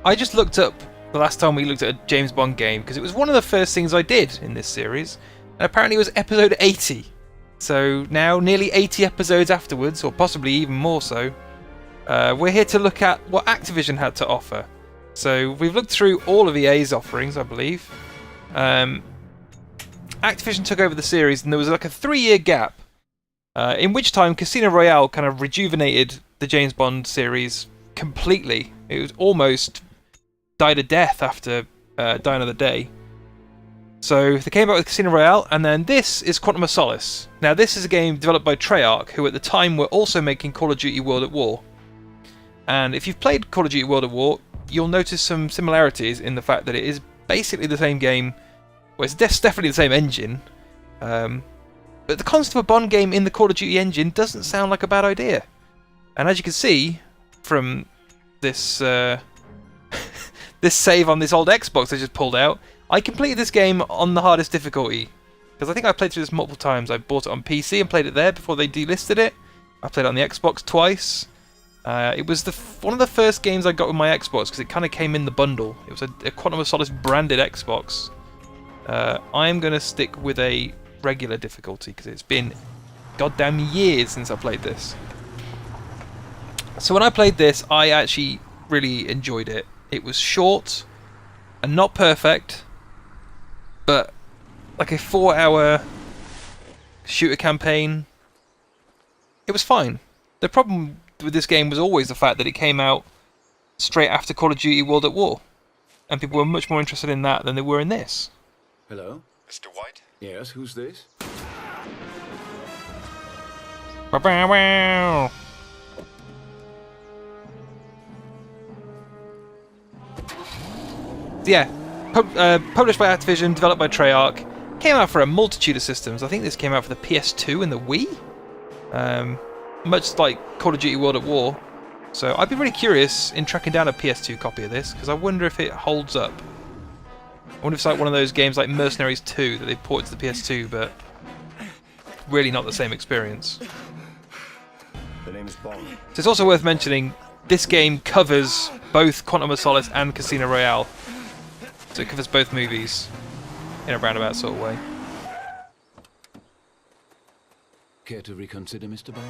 I just looked up the last time we looked at a James Bond game because it was one of the first things I did in this series, and apparently it was episode 80. So now, nearly 80 episodes afterwards, or possibly even more so, we're here to look at what Activision had to offer. So we've looked through all of EA's offerings, I believe. Activision took over the series, and there was like a 3-year gap, in which time Casino Royale kind of rejuvenated the James Bond series completely. It was almost died a death after Die Another Day. So they came out with Casino Royale, and then this is Quantum of Solace. Now this is a game developed by Treyarch, who at the time were also making Call of Duty World at War. And if you've played Call of Duty World at War, you'll notice some similarities in the fact that it is basically the same game. Well, it's definitely the same engine. But the concept of a Bond game in the Call of Duty engine doesn't sound like a bad idea. And as you can see from this this save on this old Xbox I just pulled out, I completed this game on the hardest difficulty. Because I think I played through this multiple times. I bought it on PC and played it there before they delisted it. I played it on the Xbox twice. It was one of the first games I got with my Xbox because it kind of came in the bundle. It was a Quantum of Solace branded Xbox. I'm going to stick with a regular difficulty because it's been goddamn years since I played this. So when I played this, I actually really enjoyed it. It was short and not perfect, but like a 4-hour shooter campaign, it was fine. The problem with this game was always the fact that it came out straight after Call of Duty World at War, and people were much more interested in that than they were in this. Hello? Mr. White? Yes, who's this? Wow. Yeah, published by Activision, developed by Treyarch, came out for a multitude of systems. I think this came out for the PS2 and the Wii, much like Call of Duty World at War. So I'd be really curious in tracking down a PS2 copy of this, because I wonder if it holds up. I wonder if it's like one of those games like Mercenaries 2 that they ported to the PS2, but really not the same experience. The name is Bond. So it's also worth mentioning, this game covers both Quantum of Solace and Casino Royale. So it covers both movies in a roundabout sort of way. Care to reconsider, Mr. Bond?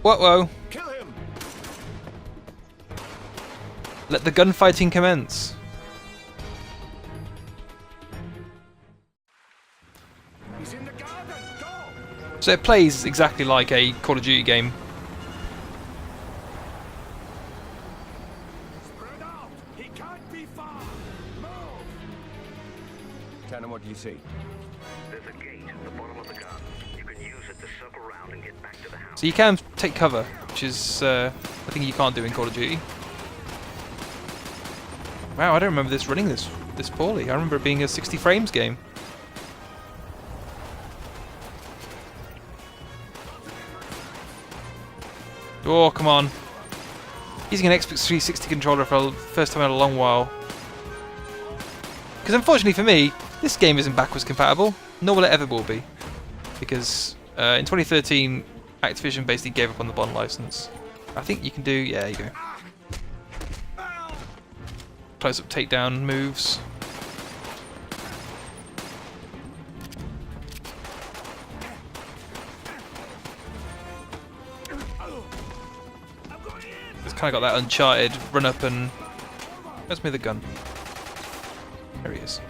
Whoa. Kill him! Let the gunfighting commence. He's in the garden! Go! So it plays exactly like a Call of Duty game. Spread out! He can't be far! Move! Tell him what you see. There's a gate at the bottom of the gun. You can use it to circle around and get back to the house. So you can take cover, which is a thing you can't do in Call of Duty. Wow, I don't remember this running this poorly. I remember it being a 60 frames game. Oh, come on. Using an Xbox 360 controller for the first time in a long while. Because unfortunately for me, this game isn't backwards compatible, nor will it ever will be. Because in 2013, Activision basically gave up on the Bond license. I think you can do, yeah, there you go. Close-up takedown moves. It's kind of got that Uncharted run up and... Where's me the gun? There he is.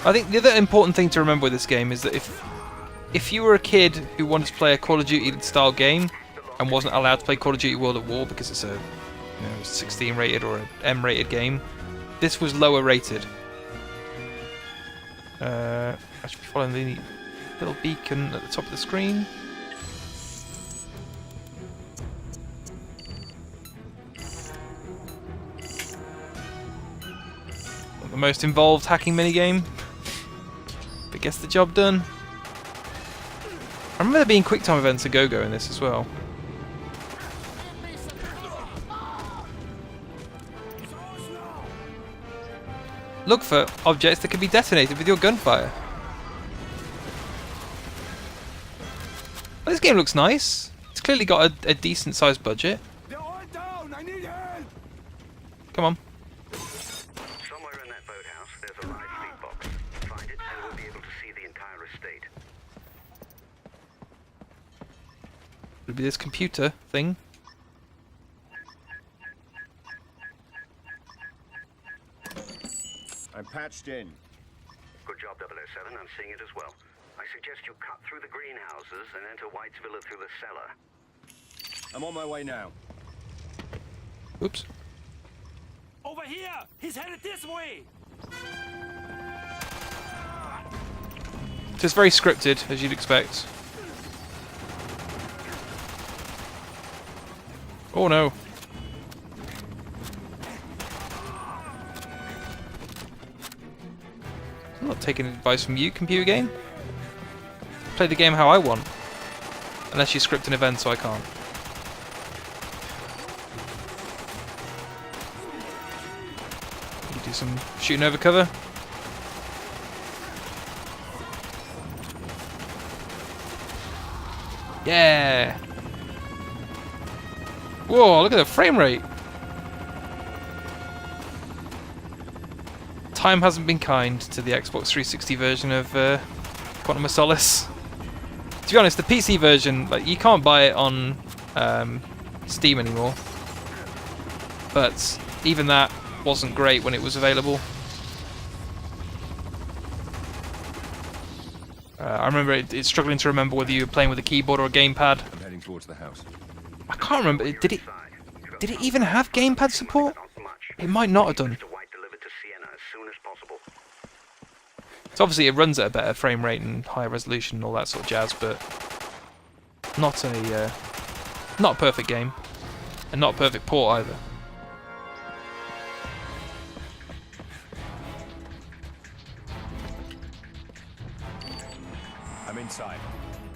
I think the other important thing to remember with this game is that if you were a kid who wanted to play a Call of Duty style game and wasn't allowed to play Call of Duty World at War because it's a 16 rated or an M rated game, this was lower rated. I should be following the little beacon at the top of the screen. Not the most involved hacking minigame, but gets the job done. I remember there being quick time events a go-go in this as well. Look for objects that can be detonated with your gunfire. Well, this game looks nice. It's clearly got a decent sized budget. They're all down. I need help. Come on. Somewhere in that boathouse, there's a live feed box. Find it, and we'll be able to see the entire estate. It'll be this computer thing. I'm patched in. Good job, 007. I'm seeing it as well. I suggest you cut through the greenhouses and enter White's Villa through the cellar. I'm on my way now. Oops. Over here. He's headed this way. Just very scripted, as you'd expect. Oh no. I'm not taking advice from you, computer game. Play the game how I want. Unless you script an event, so I can't. You do some shooting over cover. Yeah! Whoa, look at the frame rate! Time hasn't been kind to the Xbox 360 version of Quantum of Solace. To be honest, the PC version, like, you can't buy it on Steam anymore. But even that wasn't great when it was available. I remember it's struggling to remember whether you were playing with a keyboard or a gamepad. I'm heading towards the house. I can't remember. Did it even have gamepad support? It might not have done. Mr. White delivered to Sienna as soon as possible. So obviously it runs at a better frame rate and higher resolution and all that sort of jazz, but not a perfect game, and not a perfect port either. I'm inside.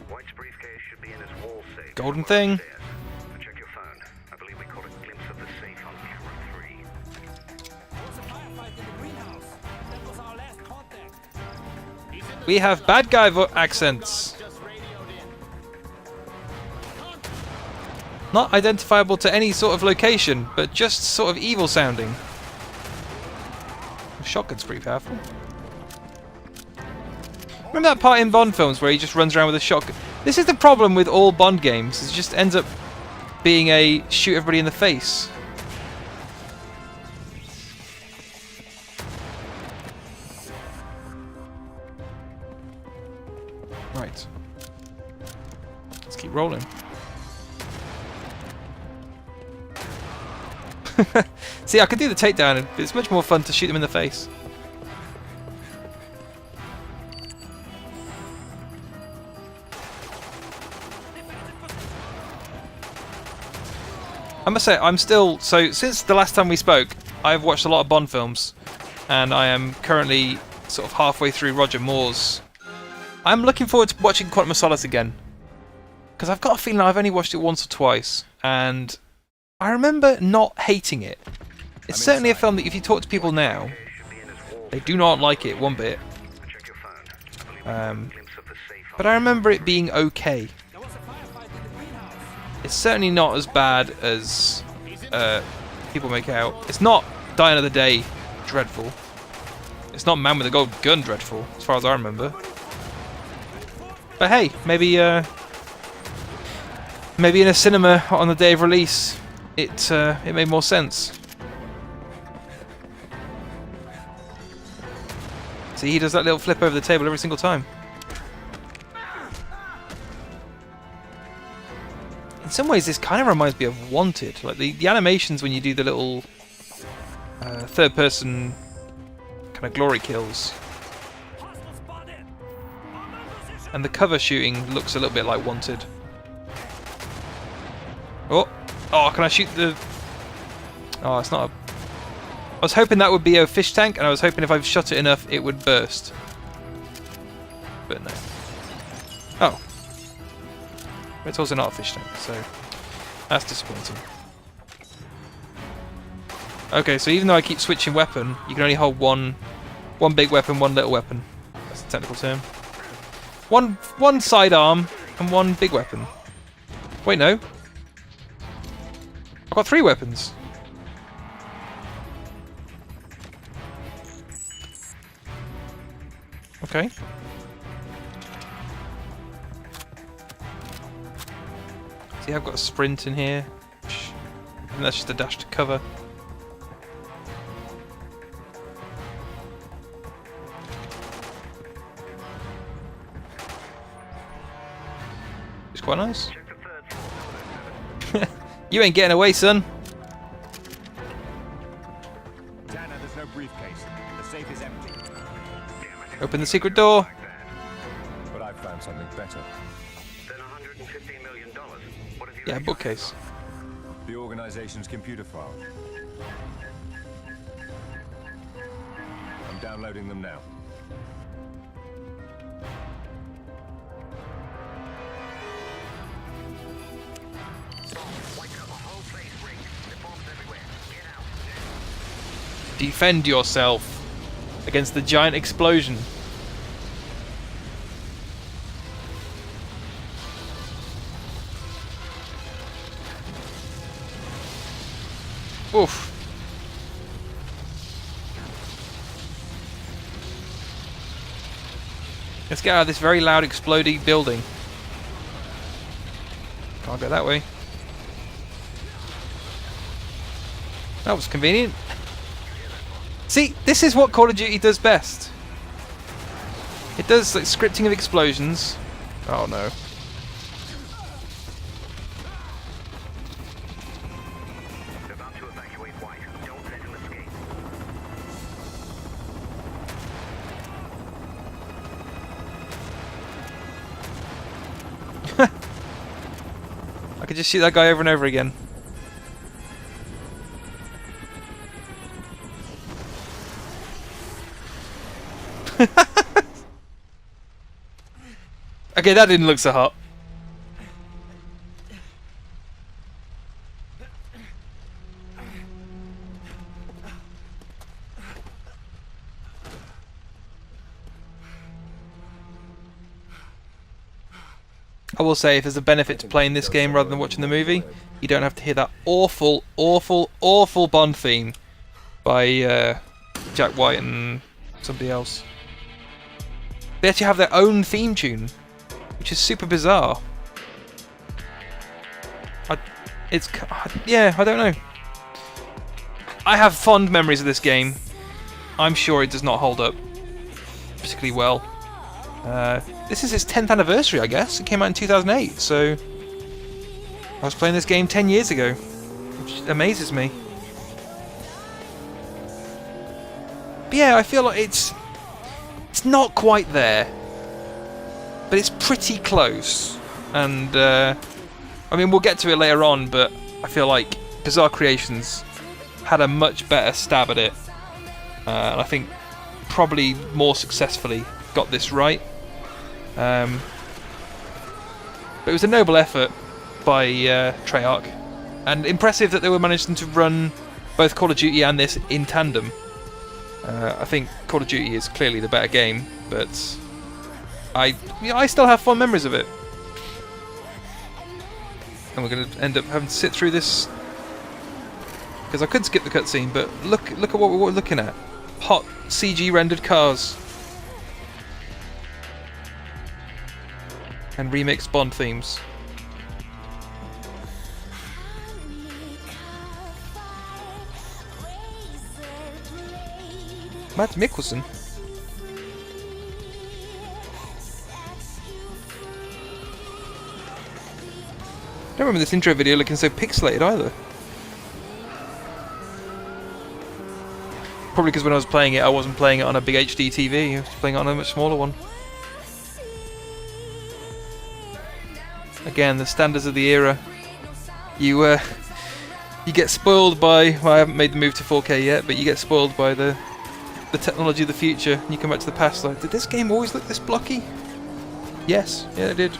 White's briefcase should be in his wall safe. Golden thing. Upstairs. Check your phone. I believe we caught a glimpse of the safe on camera 3. There was a firefight in the greenhouse. That was our last contact. We have bad guy accents. Not identifiable to any sort of location, but just sort of evil sounding. The shotgun's pretty powerful. Remember that part in Bond films where he just runs around with a shotgun? This is the problem with all Bond games. It just ends up being a shoot everybody in the face. Right. Let's keep rolling. See, I could do the takedown, but it's much more fun to shoot them in the face. I must say, I'm still... So, since the last time we spoke, I've watched a lot of Bond films, and I am currently sort of halfway through Roger Moore's. I'm looking forward to watching Quantum of Solace again, because I've got a feeling I've only watched it once or twice, and I remember not hating it. It's certainly a film that if you talk to people now, they do not like it one bit. Check your phone. I believe we caught a glimpse of the safe on But I remember it being okay. There was a firefight in the greenhouse. It's certainly not as bad as people make out. It's not Die Another Day dreadful. It's not Man with a Gold Gun dreadful, as far as I remember. But hey, maybe in a cinema on the day of release, it made more sense. See, he does that little flip over the table every single time. In some ways, this kind of reminds me of Wanted. Like the animations when you do the little third-person kind of glory kills, Hostile spotted. On my position. and the cover shooting looks a little bit like Wanted. Oh, can I shoot the? Oh, it's not a. I was hoping that would be a fish tank, and I was hoping if I shot it enough, it would burst. But no. Oh. It's also not a fish tank, so that's disappointing. Okay, so even though I keep switching weapon, you can only hold one big weapon, one little weapon. That's the technical term. One sidearm and one big weapon. Wait, no. I've got 3 weapons. Okay. See, I've got a sprint in here. And that's just a dash to cover. It's quite nice. Check the 3rd floor. You ain't getting away, son. Tanner, there's no briefcase. The safe is empty. Open the secret door. But I've found something better. Then $115 million. What have you Yeah, actually bookcase. The organization's computer files. I'm downloading them now. Defend yourself against the giant explosion. Oof. Let's get out of this very loud exploding building. Can't go that way. That was convenient. See, this is what Call of Duty does best. It does like scripting of explosions. Oh no. They're about to evacuate White. Don't let him escape. I could just shoot that guy over and over again. Okay, that didn't look so hot. I will say, if there's a benefit to playing this game rather than watching the movie, you don't have to hear that awful, awful, awful Bond theme by Jack White and somebody else. They actually have their own theme tune, which is super bizarre. Yeah, I don't know. I have fond memories of this game. I'm sure it does not hold up particularly well. This is its 10th anniversary, I guess. It came out in 2008, so I was playing this game 10 years ago, which amazes me. But yeah, I feel like it's not quite there, but it's pretty close. And I mean, we'll get to it later on, but I feel like Bizarre Creations had a much better stab at it, and I think probably more successfully got this right. But it was a noble effort by Treyarch, and impressive that they were managing to run both Call of Duty and this in tandem. I think Call of Duty is clearly the better game, but I still have fond memories of it. And we're going to end up having to sit through this, because I could skip the cutscene, but look at what we're looking at. Hot CG rendered cars and remixed Bond themes. Mads Mikkelsen. I don't remember this intro video looking so pixelated either. Probably because when I was playing it, I wasn't playing it on a big HD TV. I was playing it on a much smaller one. Again, the standards of the era. You get spoiled by... Well, I haven't made the move to 4K yet, but you get spoiled by the technology of the future. And you come back to the past like, did this game always look this blocky? Yes, yeah, it did.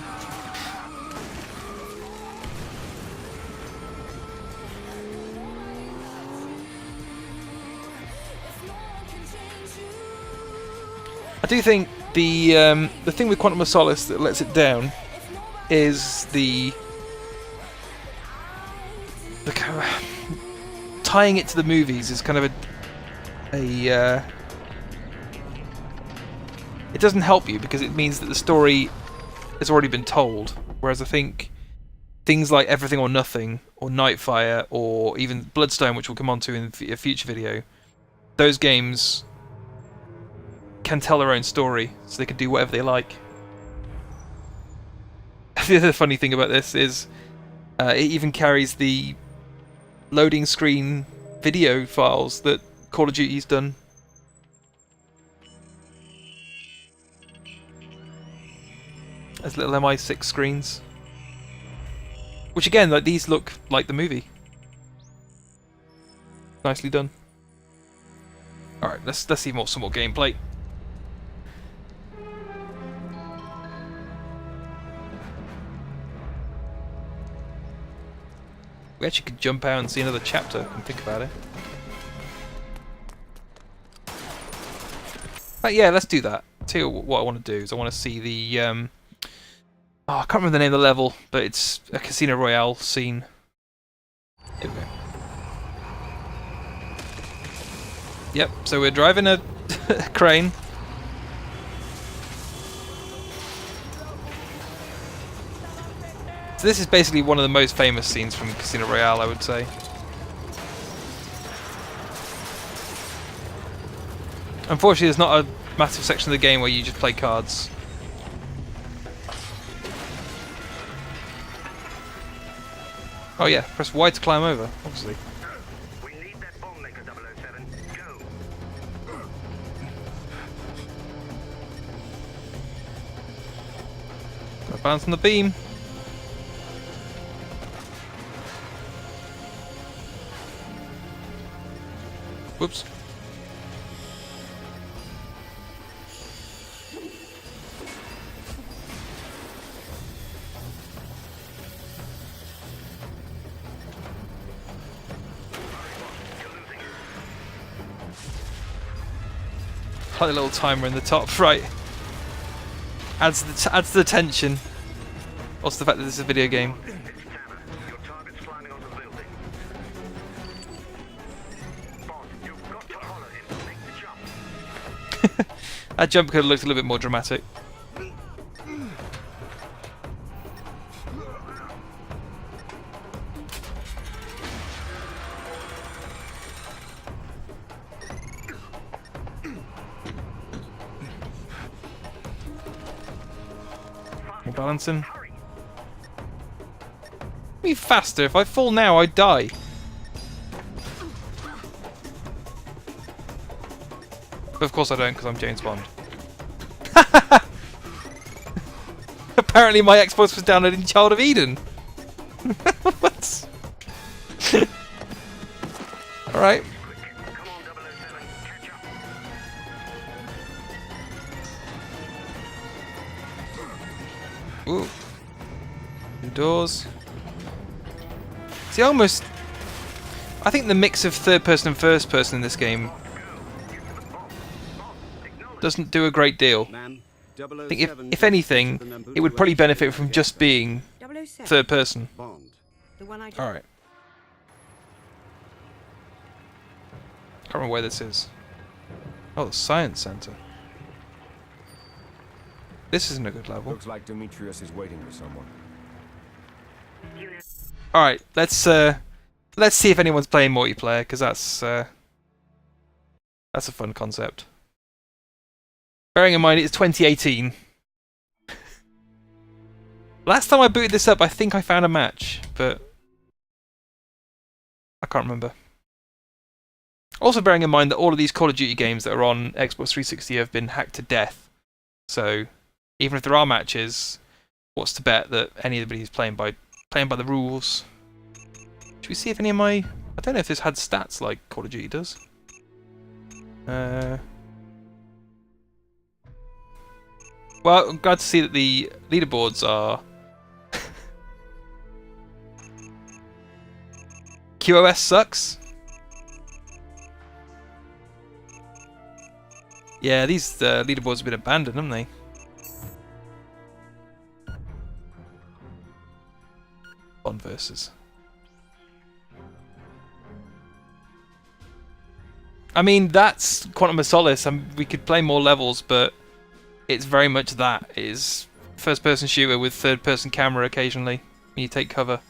I do think the thing with Quantum of Solace that lets it down is the tying it to the movies is kind of it doesn't help you because it means that the story has already been told. Whereas I think things like Everything or Nothing, or Nightfire, or even Bloodstone, which we'll come on to in a future video, those games can tell their own story, so they can do whatever they like. The other funny thing about this is it even carries the loading screen video files that Call of Duty's done. As little MI6 screens. Which again, like, these look like the movie. Nicely done. Alright, let's see some more gameplay. We actually could jump out and see another chapter and think about it. But yeah, let's do that. Tell you what I want to do is I want to see the oh, I can't remember the name of the level, but it's a Casino Royale scene. Here we go. Yep, so we're driving a crane. So this is basically one of the most famous scenes from Casino Royale, I would say. Unfortunately, there's not a massive section of the game where you just play cards. Oh yeah, press Y to climb over, obviously. We need that bomb maker, 007. Go. Gotta balance on the beam. Whoops. I like the little timer in the top right. Adds to the tension. Also the fact that this is a video game. Your target's climbing onto the building. Boss, you've got to follow him. Make the jump. That jump could have looked a little bit more dramatic. More balancing. Be faster. If I fall now, I die. But of course I don't, because I'm James Bond. Apparently my Xbox was downloading Child of Eden. What? Alright. Come on, 007. Catch up. Ooh. Indoors. See, almost... I think the mix of third person and first person in this game doesn't do a great deal. I think if anything, it would probably benefit from just being 007. third person. The one I Alright. Can't remember where this is. Oh, the Science Center. This isn't a good level. Looks like Demetrius is waiting for someone. Alright, let's see if anyone's playing multiplayer, because that's a fun concept. Bearing in mind it's 2018. Last time I booted this up, I think I found a match, but I can't remember. Also bearing in mind that all of these Call of Duty games that are on Xbox 360 have been hacked to death. So even if there are matches, what's to bet that anybody's playing by the rules? Should we see if any of my... I don't know if this had stats like Call of Duty does. Well, I'm glad to see that the leaderboards are... QoS sucks. Yeah, these leaderboards have been abandoned, haven't they? Bond versus. I mean, that's Quantum of Solace. We could play more levels, but it's very much that. It is first-person shooter with third-person camera occasionally when you take cover.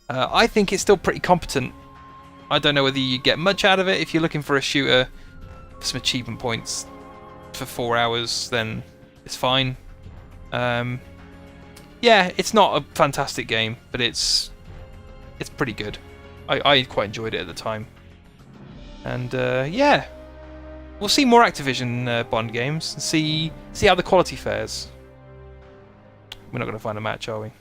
I think it's still pretty competent. I don't know whether you get much out of it. If you're looking for a shooter for some achievement points for 4 hours, then it's fine. Yeah, it's not a fantastic game, but it's pretty good. I quite enjoyed it at the time. And yeah, we'll see more Activision Bond games and see how the quality fares. We're not going to find a match, are we?